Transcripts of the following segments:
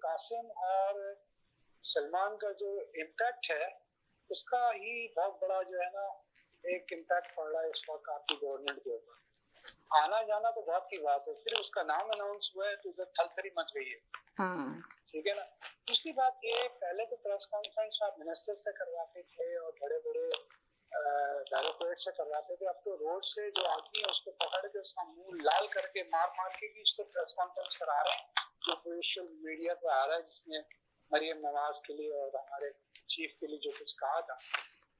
कासिम और सलमान का जो इम्पैक्ट है उसका ही बहुत बड़ा जो है ना एक इम्पैक्ट पड़ रहा है इस वक्त आपकी गवर्नमेंट के ऊपर। आना जाना तो बहुत की बात है, सिर्फ उसका नाम अनाउंस हुआ है तो उधर थलथली मच गई है। ठीक है ना। दूसरी बात ये, पहले तो प्रेस कॉन्फ्रेंस आप मिनिस्टर से करवाते थे और बड़े बड़े डायरेक्टरेट से करवाते थे। अब तो रोड से जो आदमी है उसको पकड़ के उसका मुंह लाल करके मार मार के भी उसको प्रेस कॉन्फ्रेंस करा रहे हैं, जो सोशल मीडिया पे आ रहा है, जिसने मरियम नवाज के लिए और हमारे चीफ के लिए जो कुछ कहा था।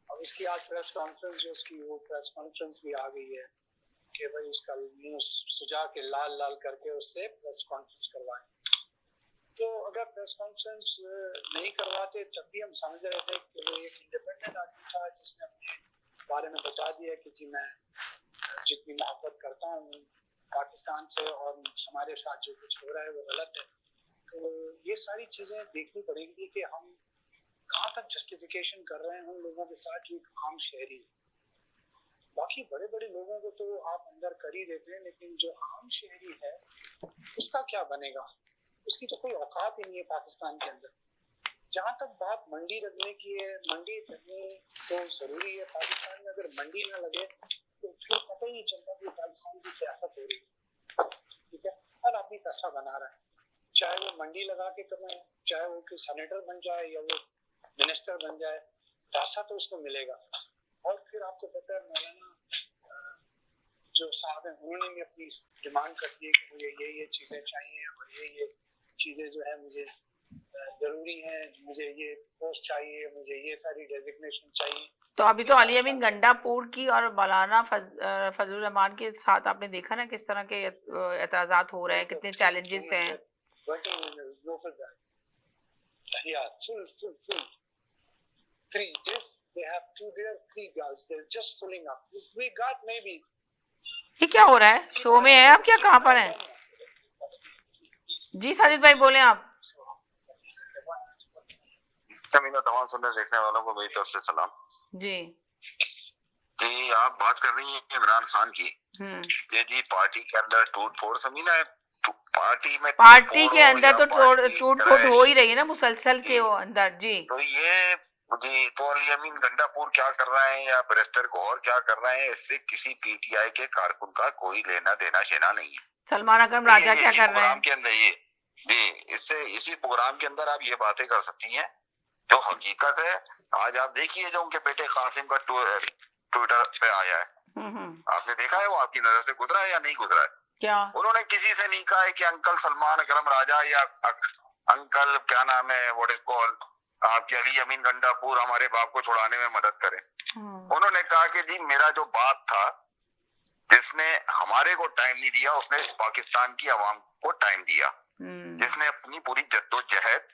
अब इसकी आज प्रेस कॉन्फ्रेंस जो उसकी वो प्रेस कॉन्फ्रेंस भी आ गई है कि भाई उसका मुंह सुजा के लाल लाल करके उससे प्रेस कॉन्फ्रेंस करवाएं। तो अगर प्रेस कॉन्फ्रेंस नहीं करवाते तब भी हम समझ रहे थे कि वो एक इंडिपेंडेंट आदमी था जिसने अपने बारे में बता दिया कि जी मैं जितनी मोहब्बत करता हूँ पाकिस्तान से और हमारे साथ जो कुछ हो रहा है वो गलत है। तो ये सारी चीजें देखनी पड़ेगी कि हम कहाँ तक जस्टिफिकेशन कर रहे हैं उन लोगों के साथ जो एक आम शहरी है। बाकी बड़े बड़े लोगों को तो आप अंदर कर ही देते हैं, लेकिन जो आम शहरी है उसका क्या बनेगा? उसकी तो कोई औकात ही नहीं है पाकिस्तान के अंदर। जहाँ तक बात मंडी लगने की है, मंडी लगनी तो जरूरी है। पाकिस्तान में अगर मंडी ना लगे तो फिर पता ही नहीं चलता कि पाकिस्तान की सियासत हो रही है। ठीक है, हर आदमी पैसा बना रहा है, चाहे वो मंडी लगा के कमाए, चाहे वो कि सेनेटर बन जाए या वो मिनिस्टर बन जाए, पैसा तो उसको मिलेगा। और फिर आपको पता है मौलाना जो साहब हैं उन्होंने भी अपनी डिमांड कर दी है कि मुझे ये चीजें चाहिए और ये चीजें जो है मुझे जरूरी है, मुझे ये पोस्ट चाहिए, मुझे ये सारी डेजिग्नेशन चाहिए। तो अभी तो अली अमीन गंडापुर की और मौलाना फजलुर रहमान के साथ आपने देखा ना किस तरह के एतराजात हो रहे हैं, कितने चैलेंजेस हैं। ये क्या हो रहा है? शो में है आप क्या? कहाँ पर हैं? जी साजिद भाई बोले आप। समीना, तमाम सुनने देखने वालों को मेरी तरफ से सलाम जी। कि आप बात कर रही हैं इमरान खान की कि जी पार्टी के अंदर टूट फोड़। समीना, पार्टी के अंदर तो टूट फूट हो ही रही है ना मुसलसल के वो अंदर। जी, तो ये तो अली अमीन गंडापुर क्या कर रहा है या बैरिस्टर गौहर क्या कर रहा है, इससे किसी पीटीआई के कारकुन का कोई लेना देना शेना नहीं है। सलमान अकरम राजा क्या कर रहे हैं के अंदर ये जी, इससे इसी प्रोग्राम के अंदर आप ये बातें कर सकती हैं जो हकीकत है। आज आप देखिए जो उनके बेटे कासिम का ट्विटर पे आया है, आपने देखा है? वो आपकी नजर से गुजरा है या नहीं गुजरा है? क्या उन्होंने किसी से नहीं कहा है कि अंकल सलमान अकरम राजा या अंकल क्या नाम है व्हाट इज कॉल्ड आपके अली अमीन गंडापुर हमारे बाप को छुड़ाने में मदद करें। उन्होंने कहा कि जी मेरा जो बाप था जिसने हमारे को टाइम नहीं दिया, उसने इस पाकिस्तान की आवाम को टाइम दिया, जिसने अपनी पूरी जद्दोजहद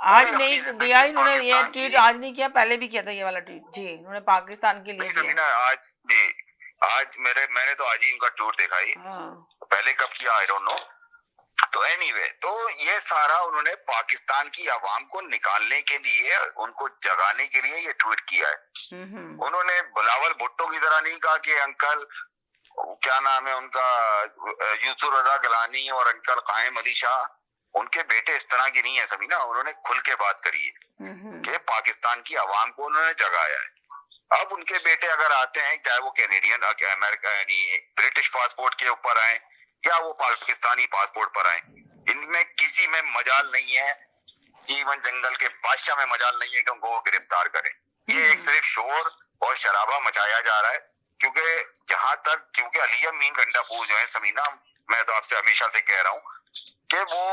आज नहीं दिया। इन्होंने ये ट्वीट आज नहीं किया, पहले भी किया था ये वाला ट्वीट। जी, उन्होंने पाकिस्तान के लिए किया। आज मैंने तो आज ही इनका ट्वीट देखा ही, पहले कब किया आई डोंट नो। तो एनीवे, तो ये सारा उन्होंने पाकिस्तान की आवाम को निकालने के लिए, उनको जगाने के लिए ये ट्वीट किया है। उन्होंने बिलावल भुट्टो की तरह नहीं कहा कि अंकल क्या नाम है उनका यूसुफ रजा गिलानी और अंकल कायम अली शाह उनके बेटे इस तरह की नहीं है। सभी ना, उन्होंने खुल के बात करी है कि पाकिस्तान की आवाम को उन्होंने जगाया है। अब उनके बेटे अगर आते हैं, चाहे वो कैनेडियन अमेरिका यानी ब्रिटिश पासपोर्ट के ऊपर आए या वो पाकिस्तानी पासपोर्ट पर आए, इनमें किसी में मजाल नहीं है, इवन जंगल के बादशाह में मजाल नहीं है कि उनको गिरफ्तार करें। ये एक सिर्फ शोर और शराबा मचाया जा रहा है, क्योंकि अली अमीन गंडापुर जो है समीना, मैं तो आपसे हमेशा से कह रहा हूँ कि वो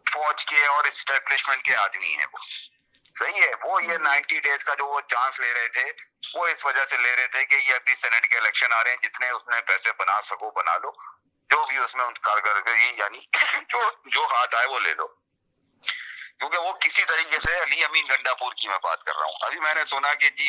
फौज के और एस्टेब्लिशमेंट के आदमी है। वो सही है, वो ये 90 डेज का जो वो चांस ले रहे थे वो इस वजह से ले रहे थे कि ये अभी सेनेट के इलेक्शन आ रहे हैं, जितने उसमें पैसे बना सको बना लो, जो भी उसमें कारकर्दगी यानी जो हाथ आए वो ले लो, क्योंकि वो किसी तरीके से अली अमीन गंडापुर की मैं बात कर रहा हूँ। अभी मैंने सुना कि जी